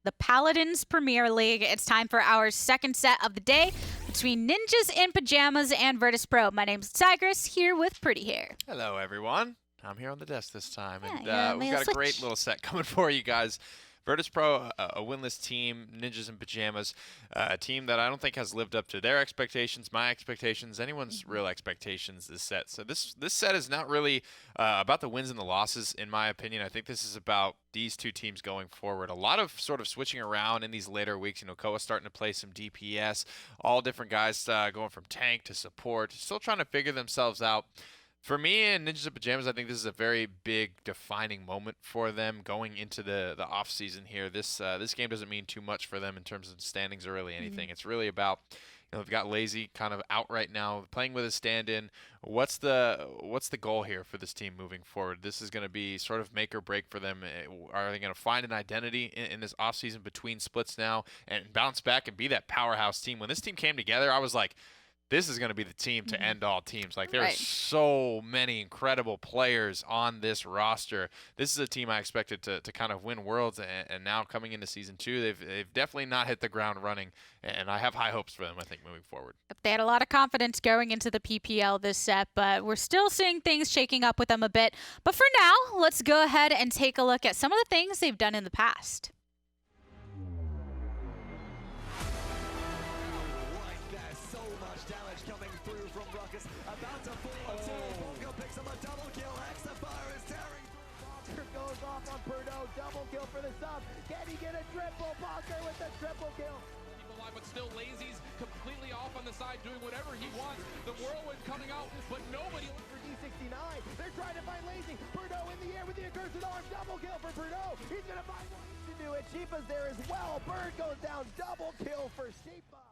the Paladins Premier League. It's time for our second set of the day between Ninjas in Pajamas and Virtus.Pro. My name's Tigris, here with Pretty Hair. Hello, everyone. I'm here on the desk this time, Yeah, and we've got a great little set coming for you guys. Virtus.Pro, a winless team, Ninjas in Pajamas, a team that I don't think has lived up to their expectations, my expectations, anyone's real expectations this set. So this set is not really about the wins and the losses, in my opinion. I think this is about these two teams going forward. A lot of sort of switching around in these later weeks. You know, Koa's starting to play some DPS, all different guys going from tank to support, still trying to figure themselves out. For me and Ninjas in Pajamas, I think this is a very big defining moment for them going into the off season here. This game doesn't mean too much for them in terms of standings or really anything. It's really about, you know, they've got Lazy kind of out right now, playing with a stand-in. What's the goal here for this team moving forward? This is going to be sort of make or break for them. Are they going to find an identity in this off season between splits now and bounce back and be that powerhouse team? When this team came together, I was like, this is going to be the team to end all teams. Like, there are so many incredible players on this roster. This is a team I expected to kind of win Worlds, and now coming into Season 2, they've definitely not hit the ground running, and I have high hopes for them, I think, moving forward. They had a lot of confidence going into the PPL this set, but we're still seeing things shaking up with them a bit. But for now, let's go ahead and take a look at some of the things they've done in the past. Double kill for the sub. Can he get a triple? Bonker with the triple kill. Keep alive, but still Lazy's completely off on the side doing whatever he wants. The whirlwind coming out, but nobody looks for D69. They're trying to find Lazy. Birdo in the air with the accursed arm. Double kill for Birdo. He's going to find one to do it. Sheepa's there as well. Bird goes down. Double kill for Sheepa.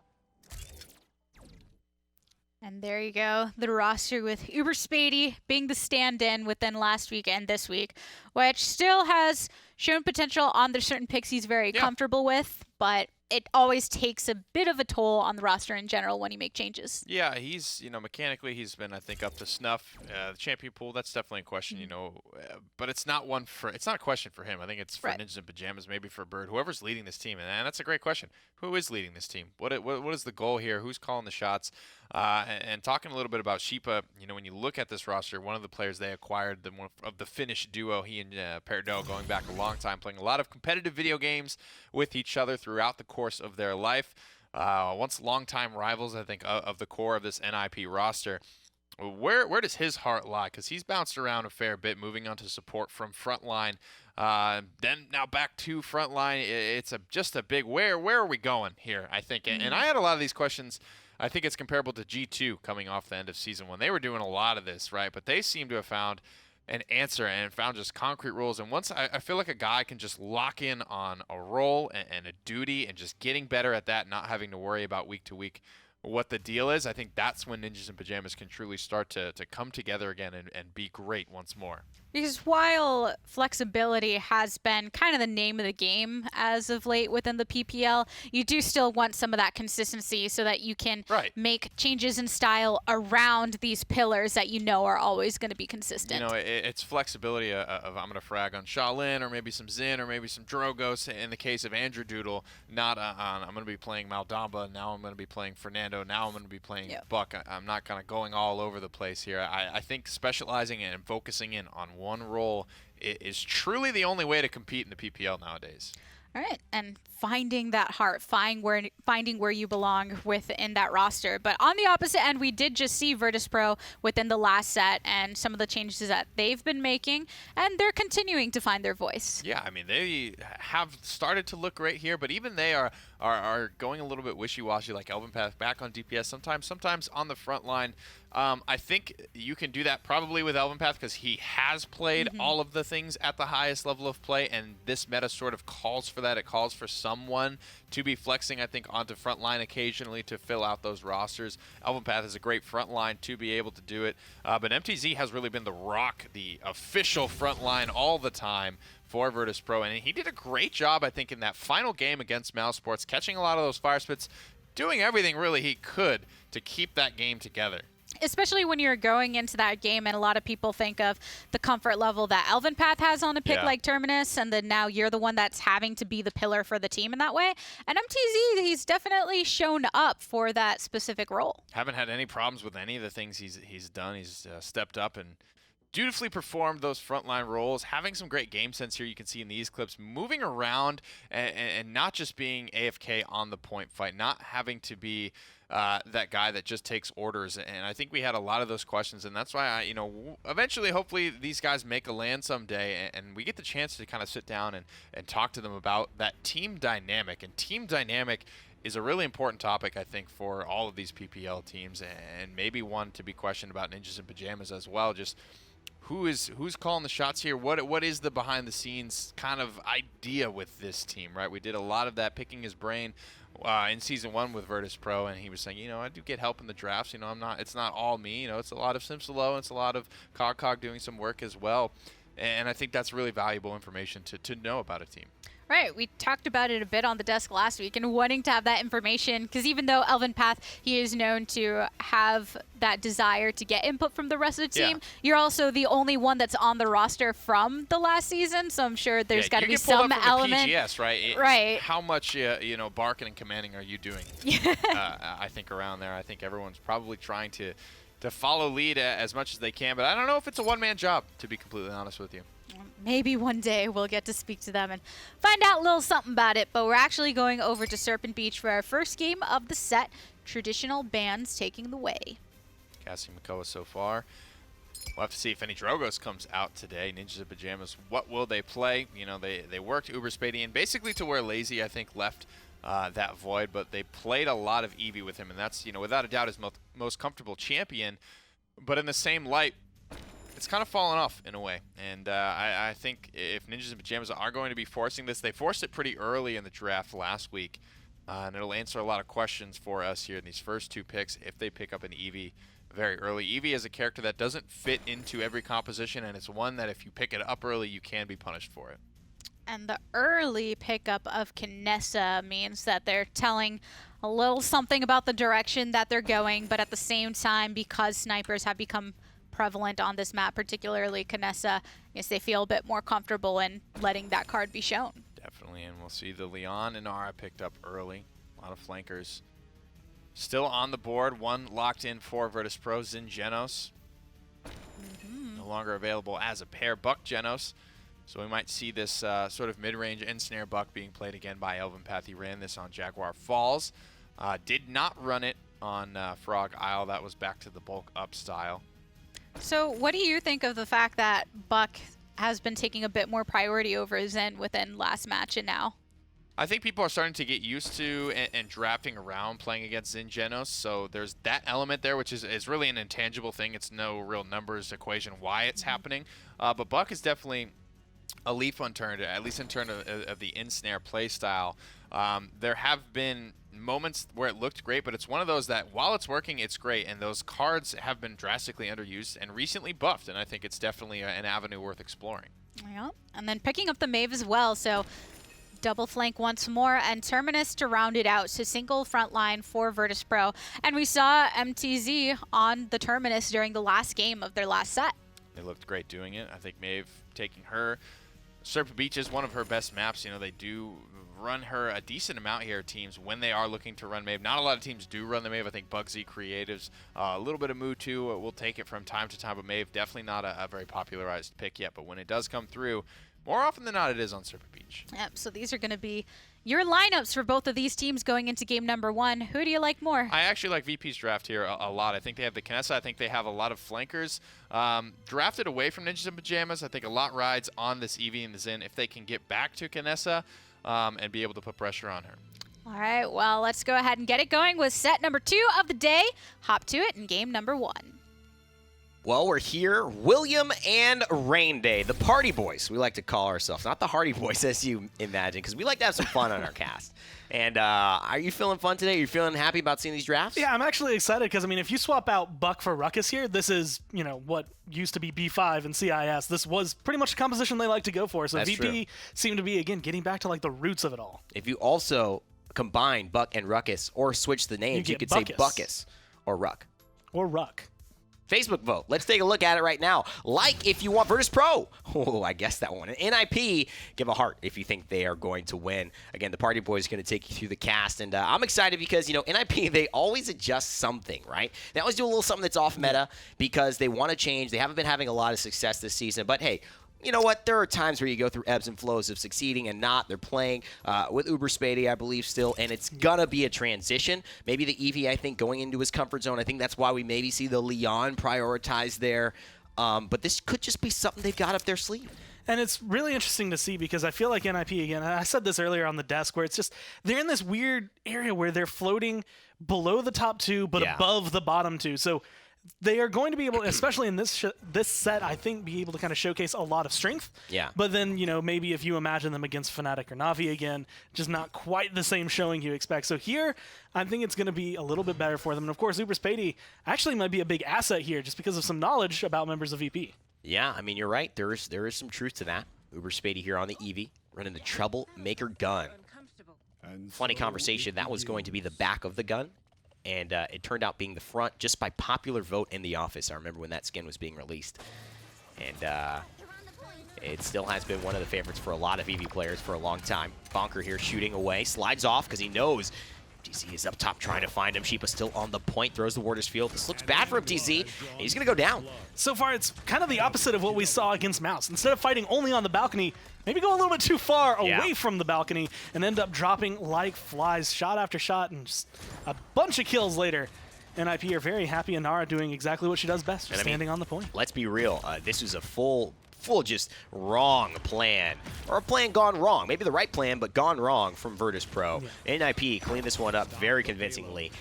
And there you go, the roster with Uber Spady being the stand-in within last week and this week, which still has shown potential on the certain picks he's very comfortable with, but it always takes a bit of a toll on the roster in general when you make changes. Yeah, he's, you know, mechanically he's been, I think, up to snuff. The champion pool, that's definitely a question, you know, but it's not a question for him. I think it's for Ninjas in Pajamas, maybe for Bird, whoever's leading this team, and that's a great question. Who is leading this team? What is the goal here? Who's calling the shots? And talking a little bit about Sheepa, you know, when you look at this roster, one of the players they acquired, one of the Finnish duo, he and Perdo, going back a long time, playing a lot of competitive video games with each other throughout the course of their life. Once longtime rivals, I think, of the core of this NIP roster. Where does his heart lie? Because he's bounced around a fair bit, moving on to support from frontline. Then now back to frontline. It's just a big where are we going here, I think. And I had a lot of these questions. I think it's comparable to G2 coming off the end of Season 1. They were doing a lot of this, right? But they seem to have found an answer and found just concrete rules. And once I feel like a guy can just lock in on a role and a duty and just getting better at that, not having to worry about week to week what the deal is, I think that's when Ninjas in Pajamas can truly start to come together again and be great once more. Because while flexibility has been kind of the name of the game as of late within the PPL, you do still want some of that consistency so that you can make changes in style around these pillars that you know are always going to be consistent. You know, it's flexibility of I'm going to frag on Shaolin or maybe some Xin or maybe some Drogos. In the case of Andrew Doodle, not on I'm going to be playing Maldamba, now I'm going to be playing Fernando, now I'm going to be playing Buck. I'm not kind of going all over the place here. I think specializing and focusing in on one role is truly the only way to compete in the PPL nowadays. All right, and finding that heart, finding where you belong within that roster. But on the opposite end, we did just see Virtus.Pro within the last set and some of the changes that they've been making, and they're continuing to find their voice. Yeah, I mean, they have started to look great here, but even they are going a little bit wishy-washy, like Elvenpath back on DPS sometimes on the front line. I think you can do that probably with Elvenpath because he has played all of the things at the highest level of play, and this meta sort of calls for that. It calls for someone to be flexing, I think, onto frontline occasionally to fill out those rosters. Elvenpath is a great frontline to be able to do it, but MTZ has really been the rock, the official frontline all the time for Virtus.Pro, and he did a great job, I think, in that final game against Mousesports, catching a lot of those fire spits, doing everything really he could to keep that game together. Especially when you're going into that game and a lot of people think of the comfort level that Elven Path has on a pick like Terminus, and then now you're the one that's having to be the pillar for the team in that way. And MTZ, he's definitely shown up for that specific role. Haven't had any problems with any of the things he's done. He's stepped up and dutifully performed those frontline roles, having some great game sense here. You can see in these clips, moving around and not just being AFK on the point fight, not having to be that guy that just takes orders. And I think we had a lot of those questions, and that's why eventually, hopefully, these guys make a land someday, and we get the chance to kind of sit down and talk to them about that team dynamic. And team dynamic is a really important topic, I think, for all of these PPL teams, and maybe one to be questioned about Ninjas in Pyjamas as well. Just who's calling the shots here? What is the behind the scenes kind of idea with this team, right? We did a lot of that, picking his brain in season 1 with Virtus.Pro, and he was saying, I do get help in the drafts. It's not all me. It's a lot of Simsalo, it's a lot of Cog doing some work as well, and I think that's really valuable information to know about a team. Right, we talked about it a bit on the desk last week and wanting to have that information, because even though Elven Path, he is known to have that desire to get input from the rest of the team, you're also the only one that's on the roster from the last season, so I'm sure there's got to be some element. PGS, right? Right. How much, barking and commanding are you doing? I think around there, I think everyone's probably trying to follow lead as much as they can, but I don't know if it's a one-man job, to be completely honest with you. Maybe one day we'll get to speak to them and find out a little something about it. But we're actually going over to Serpent Beach for our first game of the set. Traditional bands taking the way. Cassie Makoa so far. We'll have to see if any Drogos comes out today. Ninjas in Pyjamas, what will they play? They worked Uberspadian basically to where Lazy, I think, left that void, but they played a lot of Eevee with him, and that's, without a doubt his most comfortable champion. But in the same light, it's kind of fallen off in a way, and I think if Ninjas in Pyjamas are going to be forcing this, they forced it pretty early in the draft last week, and it'll answer a lot of questions for us here in these first 2 picks if they pick up an Eevee very early. Eevee is a character that doesn't fit into every composition, and it's one that if you pick it up early, you can be punished for it. And the early pickup of Kinessa means that they're telling a little something about the direction that they're going, but at the same time, because snipers have become prevalent on this map, particularly Kinessa, yes, they feel a bit more comfortable in letting that card be shown. Definitely, and we'll see the Leon and Ara picked up early. A lot of flankers still on the board. One locked in for Virtus.Pro, Xin Genos. No longer available as a pair, Buck Genos. So we might see this sort of mid-range end-snare Buck being played again by Elven Path. He ran this on Jaguar Falls. Did not run it on Frog Isle. That was back to the bulk up style. So what do you think of the fact that Buck has been taking a bit more priority over Zen within last match and now? I think people are starting to get used to and drafting around playing against Xin Genos, so there's that element there, which is really an intangible thing. It's no real numbers equation why it's happening, but Buck is definitely a leaf unturned, at least in terms of the in-snare play style. There have been moments where it looked great, but it's one of those that while it's working, it's great, and those cards have been drastically underused and recently buffed, and I think it's definitely an avenue worth exploring. Yeah, and then picking up the Maeve as well, so double flank once more, and Terminus to round it out, so single front line for Virtus.Pro, and we saw MTZ on the Terminus during the last game of their last set. They looked great doing it. I think Maeve taking her. Serpent Beach is one of her best maps. They do run her a decent amount here, teams, when they are looking to run Maeve. Not a lot of teams do run the Maeve. I think Bugsy Creatives, a little bit of Moo too, will take it from time to time, but Maeve definitely not a very popularized pick yet. But when it does come through, more often than not, it is on Serpent Beach. Yep, so these are going to be your lineups for both of these teams going into game number 1. Who do you like more? I actually like VP's draft here a lot. I think they have the Kinessa. I think they have a lot of flankers. Drafted away from Ninjas in Pyjamas, I think a lot rides on this Eevee and the Xin if they can get back to Kinessa and be able to put pressure on her. All right, well, let's go ahead and get it going with set number 2 of the day. Hop to it in game number 1. Well, we're here, William and Rain Day, the party boys, we like to call ourselves. Not the hardy boys, as you imagine, because we like to have some fun on our cast. And are you feeling fun today? Are you feeling happy about seeing these drafts? Yeah, I'm actually excited because, if you swap out Buck for Ruckus here, this is, what used to be B5 and CIS. This was pretty much the composition they like to go for. So That's VP true. seemed to be, again, getting back to, the roots of it all. If you also combine Buck and Ruckus or switch the names, you could say Buckus. Buckus or Ruck. Or Ruck. Facebook vote. Let's take a look at it right now. Like if you want Virtus.Pro. Oh, I guessed that one. And NIP, give a heart if you think they are going to win. Again, the Party Boys are going to take you through the cast. And I'm excited because, NIP, they always adjust something, right? They always do a little something that's off meta because they want to change. They haven't been having a lot of success this season. But, hey, you know what? There are times where you go through ebbs and flows of succeeding and not. They're playing with Uberspady, I believe, still, and it's going to be a transition. Maybe the Eevee, I think, going into his comfort zone. I think that's why we maybe see the Leon prioritized there. But this could just be something they've got up their sleeve. And it's really interesting to see because I feel like NIP, again, I said this earlier on the desk, where it's just they're in this weird area where they're floating below the top two but above the bottom two. So they are going to be able, especially in this set, I think, be able to kind of showcase a lot of strength. Yeah. But then, maybe if you imagine them against Fnatic or Na'Vi again, just not quite the same showing you expect. So here, I think it's going to be a little bit better for them. And of course, Uberspady actually might be a big asset here just because of some knowledge about members of VP. Yeah, I mean, you're right. There is some truth to that. Uberspady here on the Eevee, running the Troublemaker gun. Funny conversation. That was going to be the back of the gun. And it turned out being the front just by popular vote in the office. I remember when that skin was being released. And it still has been one of the favorites for a lot of EV players for a long time. Bonker here shooting away. Slides off because he knows MTZ is up top trying to find him. Sheepa still on the point. Throws the Warder's Field. This looks bad for MTZ. He's going to go down. So far, it's kind of the opposite of what we saw against Mouse. Instead of fighting only on the balcony, maybe go a little bit too far away from the balcony and end up dropping like flies, shot after shot, and just a bunch of kills later. NIP are very happy, and Nara doing exactly what she does best, standing on the point. Let's be real. This was a full just wrong plan, or a plan gone wrong. Maybe the right plan, but gone wrong from Virtus.Pro. Yeah. NIP cleaned this one up very convincingly.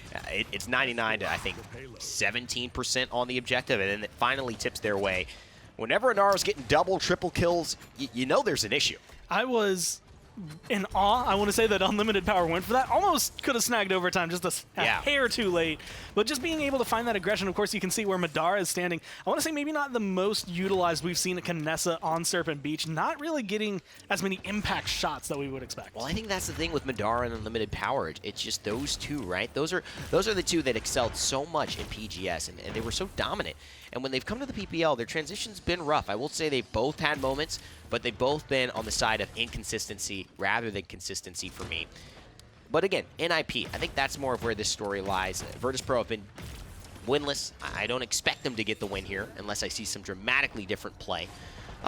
It's 99 to, I think, 17% on the objective, and then it finally tips their way. Whenever Nara's getting double, triple kills, you know there's an issue. I was in awe. I want to say that Unlimited Power went for that. Almost could have snagged overtime just a hair too late. But just being able to find that aggression, of course, you can see where Madara is standing. I want to say maybe not the most utilized we've seen at Kinessa on Serpent Beach. Not really getting as many impact shots that we would expect. Well, I think that's the thing with Madara and Unlimited Power. It's just those two, right? Those are the two that excelled so much in PGS, and they were so dominant. And when they've come to the PPL, their transition's been rough. I will say they've both had moments, but they've both been on the side of inconsistency rather than consistency for me. But again, NIP, I think that's more of where this story lies. Virtus.Pro have been winless. I don't expect them to get the win here unless I see some dramatically different play.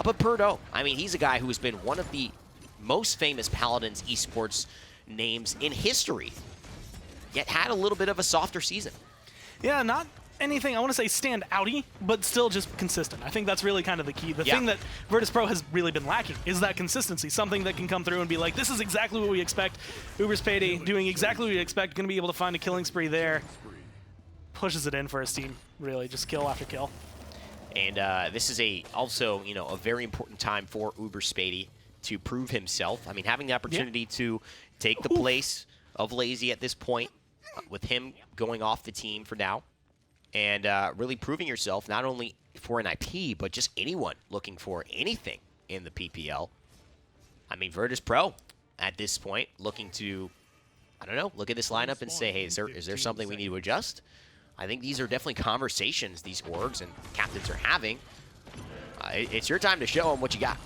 But Perdo, I mean, he's a guy who has been one of the most famous Paladins esports names in history, yet had a little bit of a softer season. Yeah, not anything, I want to say stand outy, but still just consistent. I think that's really kind of the key. The thing that Virtus.Pro has really been lacking is that consistency, something that can come through and be like, this is exactly what we expect. Uberspady doing exactly what we expect, going to be able to find a killing spree there. Pushes it in for his team, really, just kill after kill. And this is also a very important time for Uberspady to prove himself. I mean, having the opportunity to take the place of Lazy at this point, with him going off the team for now, and really proving yourself not only for an IP, but just anyone looking for anything in the PPL. I mean, Virtus.Pro at this point looking to, I don't know, look at this lineup and say, hey, is there something we need to adjust? I think these are definitely conversations these orgs and captains are having. It's your time to show them what you got.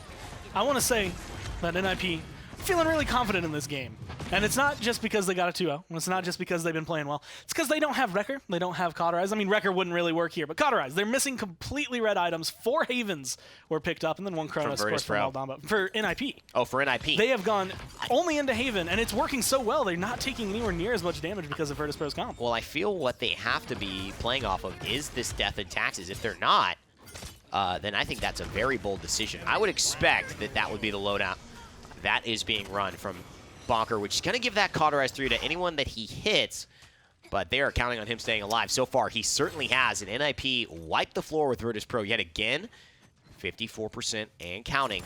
I want to say that NIP feeling really confident in this game. And it's not just because they got a 2-0. It's not just because they've been playing well. It's because they don't have Wrecker. They don't have Cauterize. I mean, Wrecker wouldn't really work here, but Cauterize. They're missing completely red items. 4 Havens were picked up, and then 1 Chronos, of course, from Aldama. For NIP. Oh, for NIP. They have gone only into Haven, and it's working so well. They're not taking anywhere near as much damage because of Virtus.Pro's comp. Well, I feel what they have to be playing off of is this death and taxes. If they're not, then I think that's a very bold decision. I would expect that would be the loadout that is being run from Bonker, which is going to give that Cauterize 3 to anyone that he hits, but they are counting on him staying alive. So far, he certainly has. And NIP wiped the floor with Virtus.Pro yet again. 54% and counting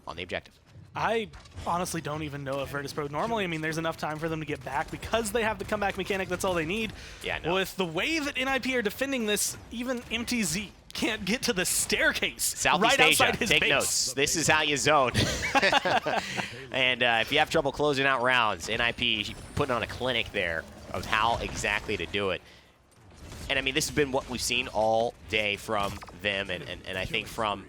on the objective. I honestly don't even know if Virtus.Pro normally, I mean, there's enough time for them to get back because they have the comeback mechanic. That's all they need. Yeah, no. With the way that NIP are defending this, even MTZ can't get to the staircase Southeast right outside Asia, his take base. notes. This is how you zone. And if you have trouble closing out rounds, NIP putting on a clinic there of how exactly to do it. And I mean, this has been what we've seen all day from them, and I think from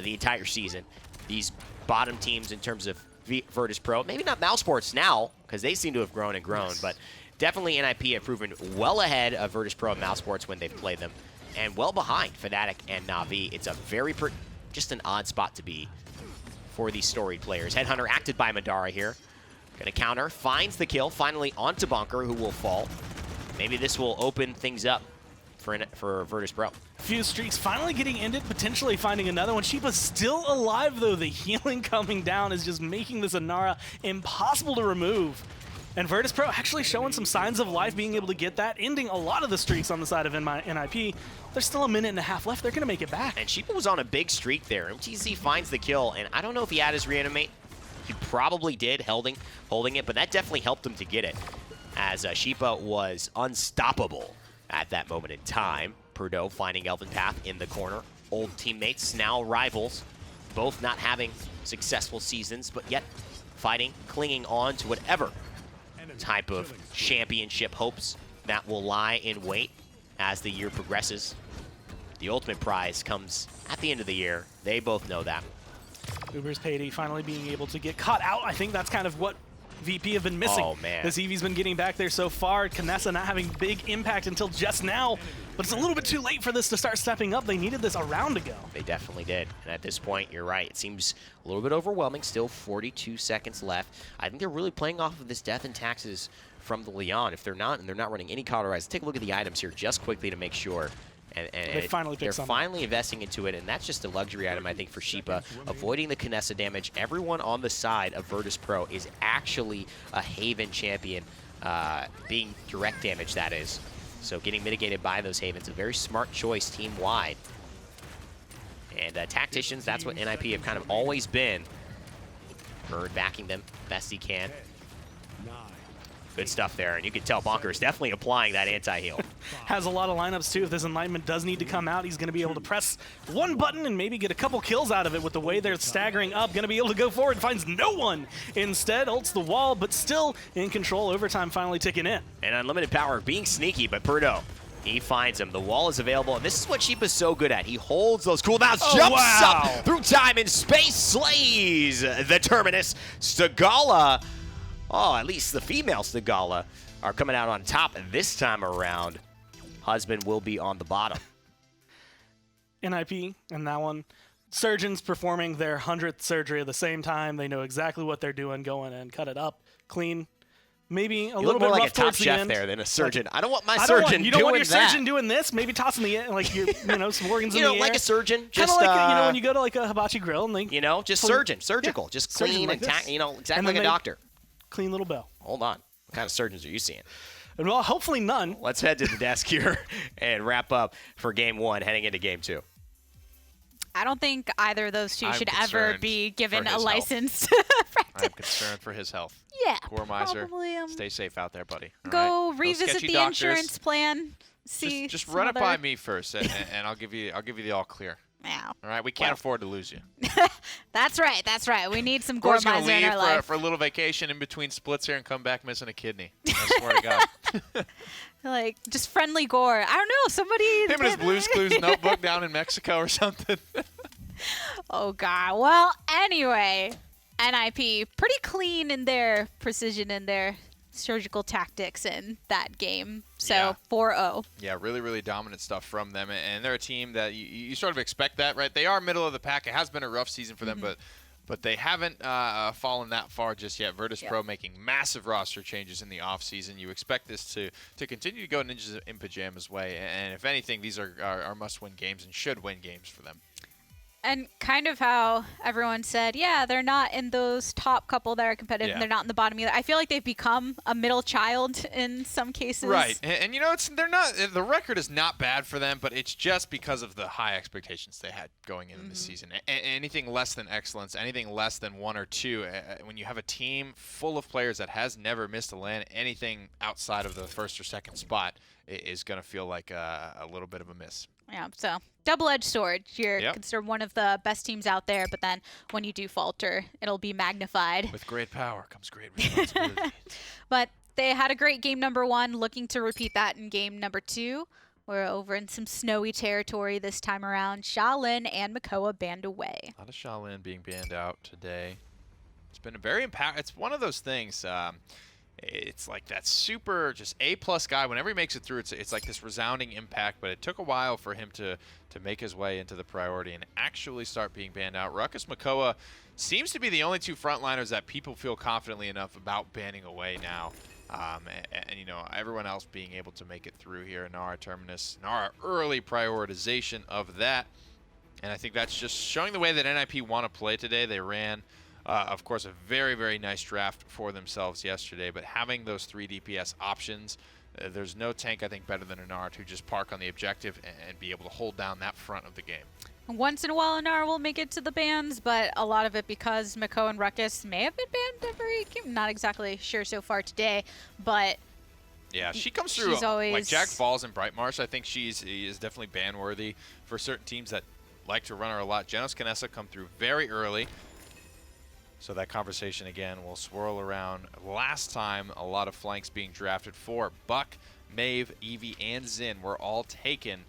the entire season. These bottom teams in terms of Virtus.Pro, maybe not Mousesports now, because they seem to have grown and grown, but definitely NIP have proven well ahead of Virtus.Pro and Mousesports when they've played them, and well behind Fnatic and Na'Vi. It's a very, just an odd spot to be for these storied players. Headhunter acted by Madara here. Gonna counter, finds the kill, finally onto Bonker, who will fall. Maybe this will open things up for Virtus.Pro. Few streaks finally getting ended, potentially finding another one. Sheepa's still alive, though. The healing coming down is just making this Inara impossible to remove. And Virtus.Pro actually showing some signs of life, being able to get that, ending a lot of the streaks on the side of NIP. There's still a minute and a half left. They're going to make it back. And Sheepa was on a big streak there. MTZ finds the kill, and I don't know if he had his reanimate. He probably did, holding it, but that definitely helped him to get it, as Sheepa was unstoppable at that moment in time. Purdue finding Elven Path in the corner. Old teammates, now rivals, both not having successful seasons, but yet fighting, clinging on to whatever type of championship hopes that will lie in wait as the year progresses. The ultimate prize comes at the end of the year. They both know that. Uber's Payday finally being able to get caught out. I think that's kind of what VP have been missing. Oh, man. This Eevee's been getting back there so far. Knessa not having big impact until just now, but it's a little bit too late for this to start stepping up. They needed this a round ago. They definitely did. And at this point, you're right. It seems a little bit overwhelming. Still 42 seconds left. I think they're really playing off of this death and taxes from the Leon. If they're not, and they're not running any cauterize, take a look at the items here just quickly to make sure. And they're finally investing into it, and that's just a luxury item, I think, for Sheepa. Avoiding the Knessa damage. Everyone on the side of Virtus.Pro is actually a Haven champion, being direct damage, that is. So getting mitigated by those Havens, a very smart choice team-wide. And Tacticians, that's what NIP have kind of always been. Bird backing them best he can. Good stuff there, and you can tell Bonker is definitely applying that anti-heal. Has a lot of lineups, too. If this Enlightenment does need to come out, he's going to be able to press one button and maybe get a couple kills out of it with the way they're staggering up. Going to be able to go forward, finds no one. Instead, ults the wall, but still in control. Overtime finally ticking in. And Unlimited Power being sneaky, but Purdue, he finds him. The wall is available, and this is what Sheepa's so good at. He holds those cooldowns, jumps up through time and space, slays the Terminus. Stagala, oh, at least the female Stagala are coming out on top this time around. Husband will be on the bottom. NIP and that one. Surgeons performing their 100th surgery at the same time. They know exactly what they're doing, going and cut it up, clean. Maybe a little bit more rough like a top towards the chef end. there than a surgeon. Like, I don't want my surgeon you don't want doing your surgeon doing this. Maybe tossing the like your some organs in the air. like a surgeon, Kind just of like when you go to like a hibachi grill and they just surgical, just clean like and exactly and like a doctor. Clean little bell. Hold on, what kind of surgeons are you seeing? Well, hopefully none. Let's head to the desk here and wrap up for game one, heading into game two. I don't think either of those two should ever be given a license to practice. I'm concerned for his health. Yeah, Gormiser, probably. stay safe out there, buddy. All Go right? revisit the insurance plan. See, just run it by me first, and I'll give you the all clear. Yeah. All right, we can't afford to lose you. That's right. That's right. We need some Gormiser Gormiser in our life. for a little vacation in between splits here and come back missing a kidney. I swear to God. Like, just friendly Gore. I don't know. Somebody. Him and his Blue's Clues notebook down in Mexico or something. Oh, God. Well, anyway, NIP, pretty clean in their precision and their surgical tactics in that game. So, Yeah. 4-0. Yeah, really, really dominant stuff from them. And they're a team that you sort of expect that, right? They are middle of the pack. It has been a rough season for them, but they haven't fallen that far just yet. Virtus.Pro making massive roster changes in the offseason. You expect this to continue to go Ninjas in Pyjamas way. And if anything, these are must-win games and should win games for them. And kind of how everyone said, yeah, they're not in those top couple that are competitive. And they're not in the bottom either. I feel like they've become a middle child in some cases. Right. And you know, they're not. The record is not bad for them, but it's just because of the high expectations they had going into the season. Anything less than excellence, anything less than 1 or 2, when you have a team full of players that has never missed a LAN, anything outside of the first or second spot is going to feel like a little bit of a miss. Yeah, so double-edged sword. You're considered one of the best teams out there, but then when you do falter, it'll be magnified. With great power comes great responsibility. But they had a great game number 1, looking to repeat that in game number 2, We're over in some snowy territory this time around. Shaolin and Makoa banned away. A lot of Shaolin being banned out today. It's been a very It's one of those things. It's like that super just A+ guy. Whenever he makes it through, it's like this resounding impact. But it took a while for him to make his way into the priority and actually start being banned out. Ruckus Makoa seems to be the only two frontliners that people feel confidently enough about banning away now. And you know, everyone else being able to make it through here. Nara Terminus, Nara early prioritization of that. And I think that's just showing the way that NIP want to play today. They ran, of course, a very, very nice draft for themselves yesterday. But having those 3 DPS options, there's no tank, I think, better than a Nara to just park on the objective and be able to hold down that front of the game. Once in a while, Nara will make it to the bans, but a lot of it because Makoa and Ruckus may have been banned every game. Not exactly sure so far today, but yeah, she comes through like Jack Falls and Brightmarsh. I think she is definitely ban worthy for certain teams that like to run her a lot. Genos Canessa come through very early. So that conversation again will swirl around. Last time, a lot of flanks being drafted for Buck, Maeve, Eevee, and Xin were all taken.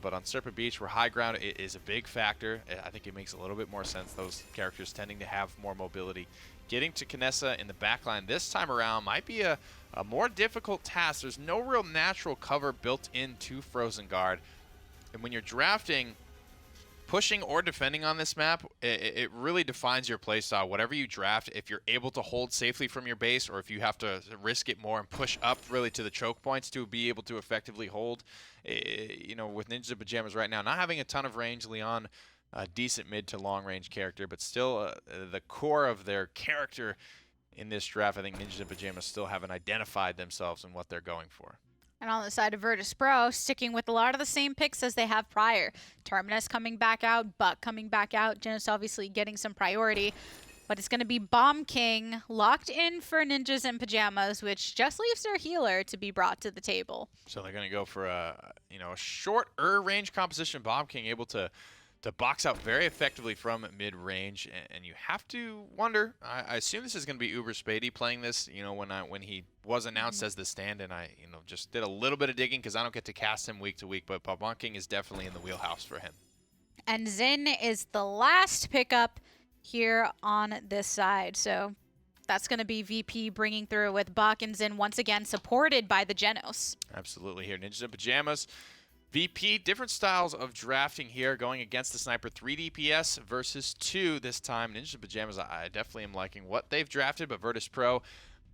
But on Serpent Beach, where high ground is a big factor, I think it makes a little bit more sense. Those characters tending to have more mobility. Getting to Canessa in the backline this time around might be a more difficult task. There's no real natural cover built into Frozen Guard. And when you're drafting, pushing or defending on this map, it really defines your playstyle. Whatever you draft, if you're able to hold safely from your base, or if you have to risk it more and push up really to the choke points to be able to effectively hold, you know, with Ninjas in Pyjamas right now, not having a ton of range, Leon, a decent mid to long range character, but still the core of their character in this draft, I think Ninjas in Pyjamas still haven't identified themselves in what they're going for. And on the side of Virtus.Pro, sticking with a lot of the same picks as they have prior. Terminus coming back out, Buck coming back out, Genos obviously getting some priority. But it's going to be Bomb King locked in for Ninjas in Pyjamas, which just leaves their healer to be brought to the table. So they're going to go for a shorter range composition. Bomb King able to box out very effectively from mid-range, and you have to wonder. I assume this is going to be Uberspady playing this. You know, when he was announced as the stand-in, I just did a little bit of digging because I don't get to cast him week to week, but Bomb King is definitely in the wheelhouse for him. And Xin is the last pickup here on this side, so that's going to be VP bringing through with Buck and Xin once again supported by the Genos. Absolutely here, Ninjas in Pyjamas. VP, different styles of drafting here, going against the Sniper. 3 DPS versus 2 this time. Ninjas in Pyjamas, I definitely am liking what they've drafted, but Virtus.Pro,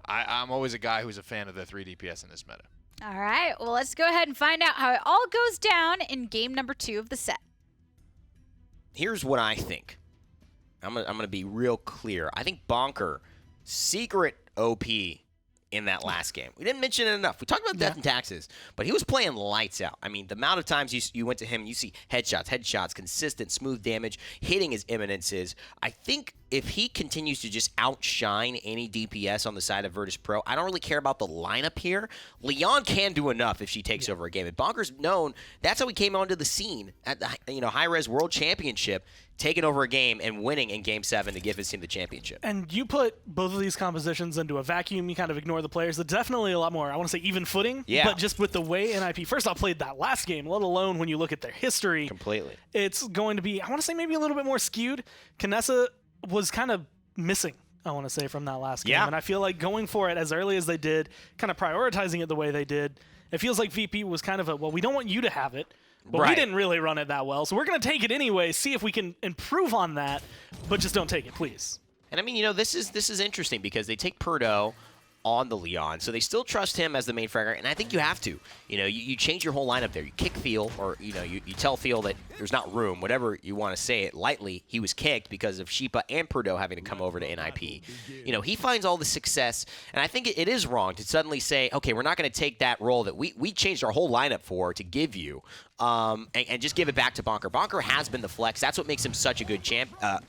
I'm always a guy who's a fan of the 3 DPS in this meta. All right, well, let's go ahead and find out how it all goes down in game number 2 of the set. Here's what I think. I'm gonna be real clear. I think Bonker, secret OP in that last game. We didn't mention it enough. We talked about death and taxes, but he was playing lights out. I mean, the amount of times you went to him, you see headshots, consistent, smooth damage, hitting his imminences. I think if he continues to just outshine any DPS on the side of Virtus.Pro, I don't really care about the lineup here. Leon can do enough if she takes over a game. And Bonker's known, that's how he came onto the scene at the Hi-Rez World Championship, taking over a game and winning in Game 7 to give his team the championship. And you put both of these compositions into a vacuum, you kind of ignore the players. There's definitely a lot more, I want to say, even footing. Yeah. But just with the way NIP, first off, played that last game, let alone when you look at their history. Completely. It's going to be, I want to say, maybe a little bit more skewed. Canessa was kind of missing, I want to say, from that last game. Yeah. And I feel like going for it as early as they did, kind of prioritizing it the way they did, it feels like VP was kind of well, we don't want you to have it. But we didn't really run it that well, so we're going to take it anyway, see if we can improve on that, but just don't take it, please. And I mean, this is interesting because they take Purdo on the Leon, so they still trust him as the main fragger, and I think you have to. You change your whole lineup there. You kick Theo, or you tell Theo that there's not room, whatever you want to say it lightly. He was kicked because of Sheepa and Purdo having to come over to NIP. He finds all the success, and I think it is wrong to suddenly say, okay, we're not going to take that role that we changed our whole lineup for to give you. And just give it back to Bonker. Bonker has been the flex. That's what makes him such a good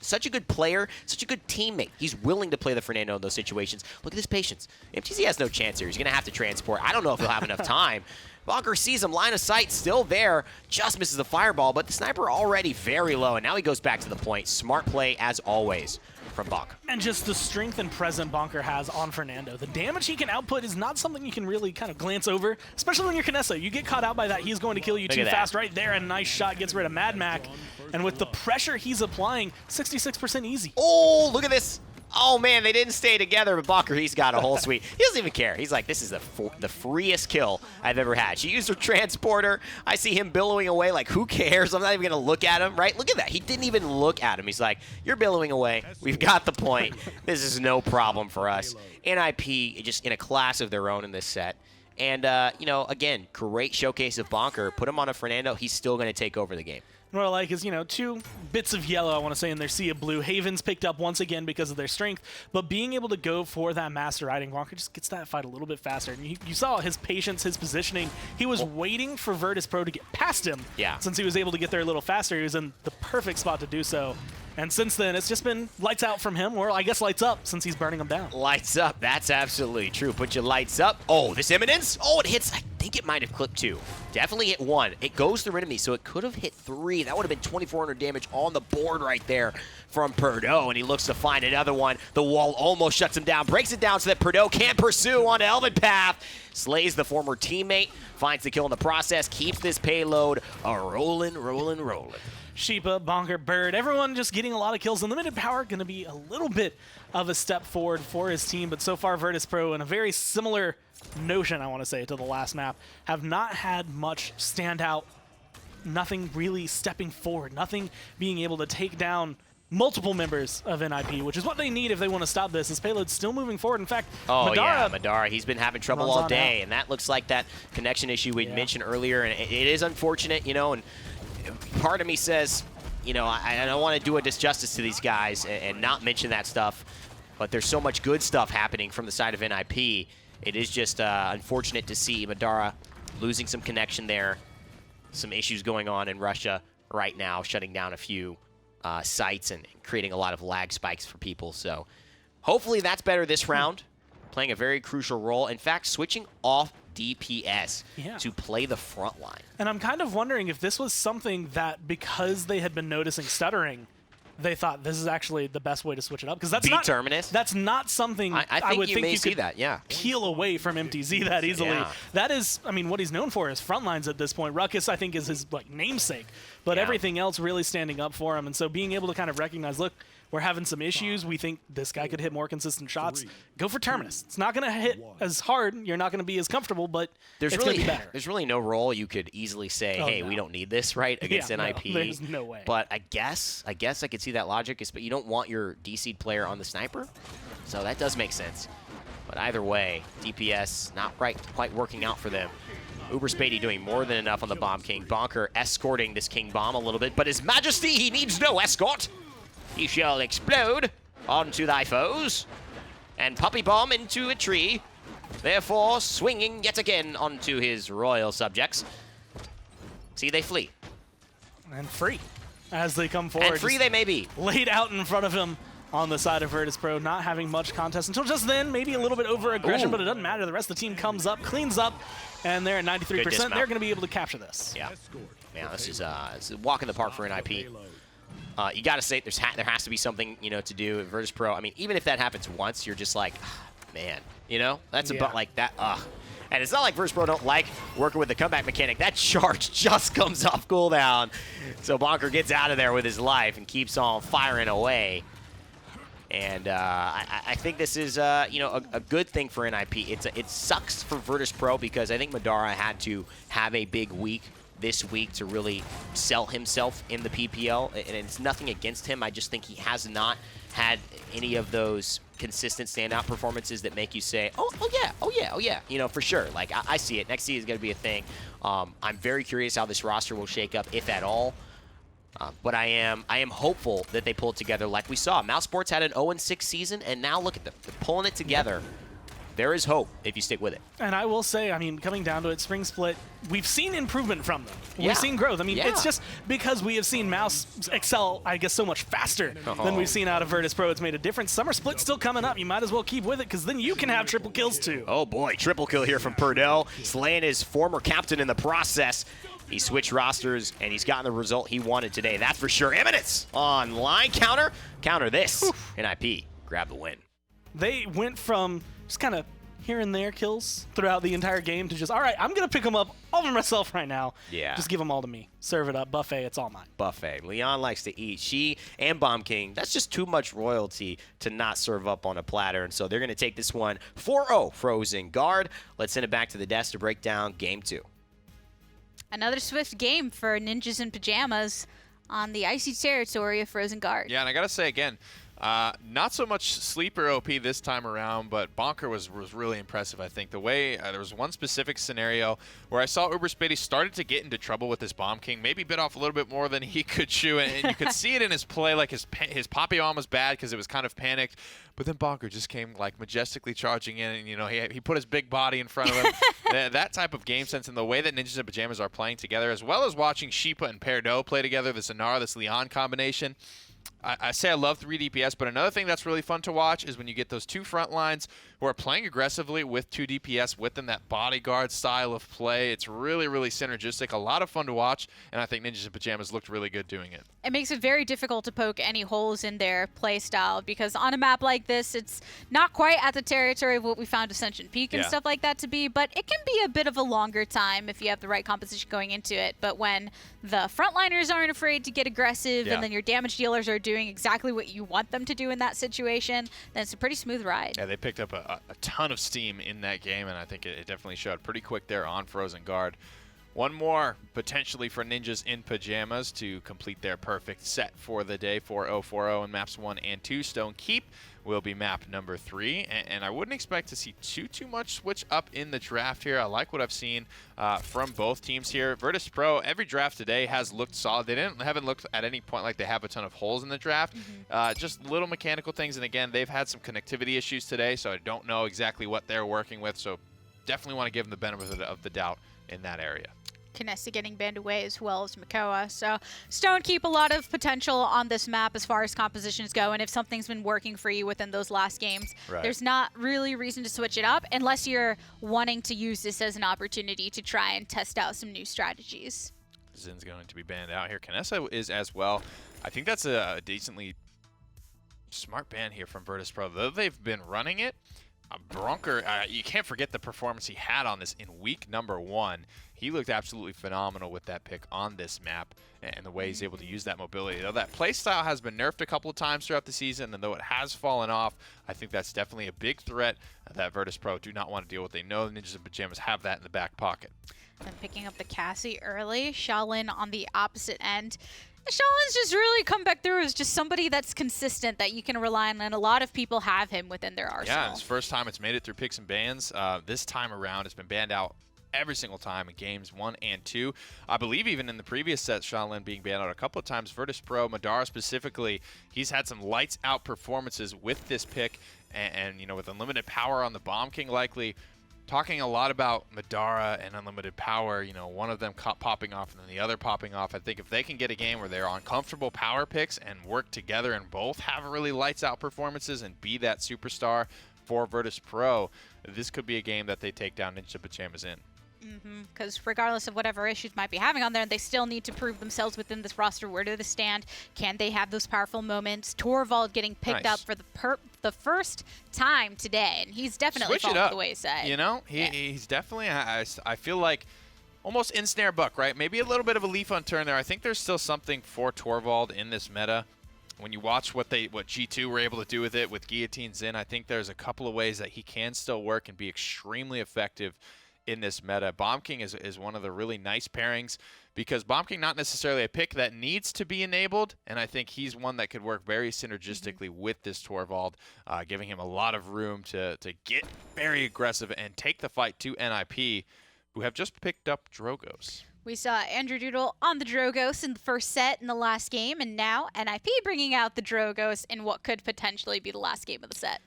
such a good player, such a good teammate. He's willing to play the Fernando in those situations. Look at his patience. MTZ has no chance here. He's going to have to transport. I don't know if he'll have enough time. Bonker sees him, line of sight, still there, just misses the fireball, but the sniper already very low, and now he goes back to the point. Smart play as always from Bonk. And just the strength and presence Bonker has on Fernando. The damage he can output is not something you can really kind of glance over, especially when you're Kinessa. You get caught out by that, he's going to kill you too fast right there, and a nice shot gets rid of Mad Mac. And with the pressure he's applying, 66% easy. Oh, look at this. Oh, man, they didn't stay together, but Bonker, he's got a whole suite. He doesn't even care. He's like, this is the freest kill I've ever had. She used her transporter. I see him billowing away like, who cares? I'm not even going to look at him, right? Look at that. He didn't even look at him. He's like, you're billowing away. We've got the point. This is no problem for us. NIP just in a class of their own in this set. And, you know, again, great showcase of Bonker. Put him on a Fernando. He's still going to take over the game. What I like is, you know, 2 bits of yellow, I want to say, in their sea of blue. Haven's picked up once again because of their strength, but being able to go for that master riding, Bonker just gets that fight a little bit faster. And you saw his patience, his positioning. He was waiting for Virtus.Pro to get past him. Yeah. Since he was able to get there a little faster, he was in the perfect spot to do so. And since then, it's just been lights out from him, or I guess lights up since he's burning them down. Lights up. That's absolutely true. Put your lights up. Oh, this Eminence. Oh, it hits. I think it might have clipped 2. Definitely hit 1. It goes through enemy, so it could have hit 3. That would have been 2,400 damage on the board right there from Perdo, and he looks to find another one. The wall almost shuts him down, breaks it down so that Perdo can't pursue on Elven Path. Slays the former teammate, finds the kill in the process, keeps this payload rolling. Sheepa, Bonker, Bird, everyone just getting a lot of kills. Unlimited Power going to be a little bit of a step forward for his team, but so far Virtus.Pro, in a very similar notion, I want to say, to the last map, have not had much stand out, nothing really stepping forward, nothing being able to take down multiple members of NIP, which is what they need if they want to stop this. This payload's still moving forward. In fact, Madara, he's been having trouble all day, and that looks like that connection issue we'd mentioned earlier, and it is unfortunate, you know, and part of me says, you know, I don't want to do a disjustice to these guys and not mention that stuff, but there's so much good stuff happening from the side of NIP. It is just unfortunate to see Madara losing some connection there. Some issues going on in Russia right now, shutting down a few sites and creating a lot of lag spikes for people. So hopefully that's better this round, playing a very crucial role. In fact, switching off DPS to play the front line. And I'm kind of wondering if this was something that, because they had been noticing stuttering, they thought this is actually the best way to switch it up, because that's not Terminus. That's not something I would think you could peel away from MTZ that easily. Yeah. That is, I mean, what he's known for is front lines at this point. Ruckus, I think, is his namesake, but everything else really standing up for him. And so being able to kind of recognize, look, we're having some issues. We think this guy could hit more consistent shots. Go for Terminus. It's not going to hit as hard. You're not going to be as comfortable, but it's going to be better. There's really no role you could easily say, hey, we don't need this, right, against NIP. No, there's no way. But I guess I could see that logic, but you don't want your DC'd player on the sniper, so that does make sense. But either way, DPS not quite working out for them. Uberspady doing more than enough on the Bomb King. Bonker escorting this King Bomb a little bit, but His Majesty, he needs no escort. He shall explode onto thy foes and Puppy Bomb into a tree, therefore swinging yet again onto his royal subjects. See, they flee. And free as they come forward. And free they may be. Laid out in front of him on the side of Virtus.Pro, not having much contest until just then, maybe a little bit over aggression, but it doesn't matter. The rest of the team comes up, cleans up, and they're at 93%. They're going to be able to capture this. Yeah. Yeah, this is a walk in the park for NIP. You got to say there has to be something, you know, to do at Virtus.Pro. I mean, even if that happens once, you're just like, man, you know, that's about like that. And it's not like Virtus.Pro don't like working with the comeback mechanic. That charge just comes off cooldown. So Bonker gets out of there with his life and keeps on firing away. And I think this is, you know, a good thing for NIP. It sucks for Virtus.Pro because I think Madara had to have a big week this week to really sell himself in the PPL, and it's nothing against him. I just think he has not had any of those consistent standout performances that make you say, oh yeah, you know, for sure. Like, I see it. Next season is going to be a thing. I'm very curious how this roster will shake up, if at all. But I am hopeful that they pull it together like we saw. Mouse Sports had an 0-6 season, and now look at them. They're pulling it together. there is hope if you stick with it. And I will say, I mean, coming down to it, Spring Split, we've seen improvement from them. We've seen growth. I mean, it's just because we have seen Mouse excel, I guess, so much faster than we've seen out of Virtus.Pro. It's made a difference. Summer Split's still coming up. You might as well keep with it, because then you can have triple kills too. Oh boy, triple kill here from Purdell, slaying his former captain in the process. He switched rosters, and he's gotten the result he wanted today. That's for sure. Eminence on line counter. Counter this. NIP, grab the win. They went from just kind of here and there kills throughout the entire game to just, all right, I'm going to pick them up all by myself right now. Yeah. Just give them all to me. Serve it up. Buffet, it's all mine. Buffet. Leon likes to eat. She and Bomb King, that's just too much royalty to not serve up on a platter. And so they're going to take this one 4-0 Frozen Guard. Let's send it back to the desk to break down Game 2. Another swift game for Ninjas in Pyjamas on the icy territory of Frozen Guard. Yeah, and I got to say again, not so much sleeper OP this time around, but Bonker was really impressive, I think. The way, there was one specific scenario where I saw Uberspady started to get into trouble with his Bomb King, maybe bit off a little bit more than he could chew, and you could see it in his play, like his Papillon was bad because it was kind of panicked, but then Bonker just came like majestically charging in, and he put his big body in front of him. That type of game sense and the way that Ninjas in Pyjamas are playing together, as well as watching Sheepa and Perdo play together, the Zanara, this Leon combination. I say I love 3 DPS, but another thing that's really fun to watch is when you get those two front lines who are playing aggressively with 2 DPS within that bodyguard style of play. It's really, really synergistic. A lot of fun to watch, and I think Ninjas in Pyjamas looked really good doing it. It makes it very difficult to poke any holes in their play style, because on a map like this, it's not quite at the territory of what we found Ascension Peak and stuff like that to be, but it can be a bit of a longer time if you have the right composition going into it. But when the frontliners aren't afraid to get aggressive and then your damage dealers are doing exactly what you want them to do in that situation, then it's a pretty smooth ride. Yeah, they picked up a ton of steam in that game, and I think it definitely showed pretty quick there on Frozen Guard. One more potentially for Ninjas in Pyjamas to complete their perfect set for the day. 4-0-4-0 in maps 1 and 2. Stone Keep will be map number 3, and I wouldn't expect to see too much switch up in the draft here. I like what I've seen from both teams here. Virtus.Pro, every draft today has looked solid. They haven't looked at any point like they have a ton of holes in the draft. Just little mechanical things, and again, they've had some connectivity issues today, so I don't know exactly what they're working with, so definitely want to give them the benefit of the doubt in that area. Kinesi getting banned away as well as Makoa. So Stone Keep a lot of potential on this map as far as compositions go, and if something's been working for you within those last games, there's not really reason to switch it up unless you're wanting to use this as an opportunity to try and test out some new strategies. Zin's going to be banned out here. Kinesa is as well. I think that's a decently smart ban here from Virtus.Pro. Though they've been running it, Bronker, you can't forget the performance he had on this in week number 1. He looked absolutely phenomenal with that pick on this map and the way he's able to use that mobility. Though that playstyle has been nerfed a couple of times throughout the season, and though it has fallen off, I think that's definitely a big threat that Virtus.Pro do not want to deal with. They know the Ninjas in Pyjamas have that in the back pocket. And picking up the Cassie early, Shaolin on the opposite end. Shaolin's just really come back through as just somebody that's consistent that you can rely on, and a lot of people have him within their arsenal. Yeah, it's the first time it's made it through picks and bans. This time around, it's been banned out every single time in games 1 and 2. I believe even in the previous set, Shaolin being banned out a couple of times. Virtus.Pro, Madara specifically, he's had some lights out performances with this pick, and with unlimited power on the Bomb King likely. Talking a lot about Madara and unlimited power, one of them popping off and then the other popping off. I think if they can get a game where they're on comfortable power picks and work together and both have really lights out performances and be that superstar for Virtus.Pro, this could be a game that they take down Ninja Pyjamas in. Because regardless of whatever issues might be having on there, they still need to prove themselves within this roster. Where do they stand? Can they have those powerful moments? Torvald getting picked up for the first time today, and he's definitely fallen the wayside. He's definitely, I feel like, almost ensnare Buck, right? Maybe a little bit of a leaf unturn there. I think there's still something for Torvald in this meta. When you watch what G2 were able to do with it, with Guillotine Zin, I think there's a couple of ways that he can still work and be extremely effective in this meta. Bomb King is one of the really nice pairings because Bomb King not necessarily a pick that needs to be enabled, and I think he's one that could work very synergistically with this Torvald, giving him a lot of room to get very aggressive and take the fight to NIP, who have just picked up Drogos. We saw Andrew Doodle on the Drogos in the first set in the last game, and now NIP bringing out the Drogos in what could potentially be the last game of the set.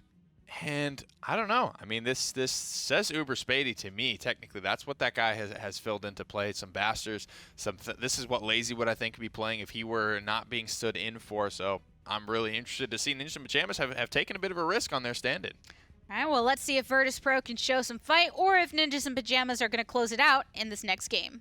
And I don't know. I mean, this says Uber Spady to me. Technically, that's what that guy has filled into play. Some Bastards. This is what Lazy would, I think, be playing if he were not being stood in for. So I'm really interested to see Ninjas and Pyjamas have taken a bit of a risk on their stand-in. All right, well, let's see if Virtus.Pro can show some fight or if Ninjas and Pyjamas are going to close it out in this next game.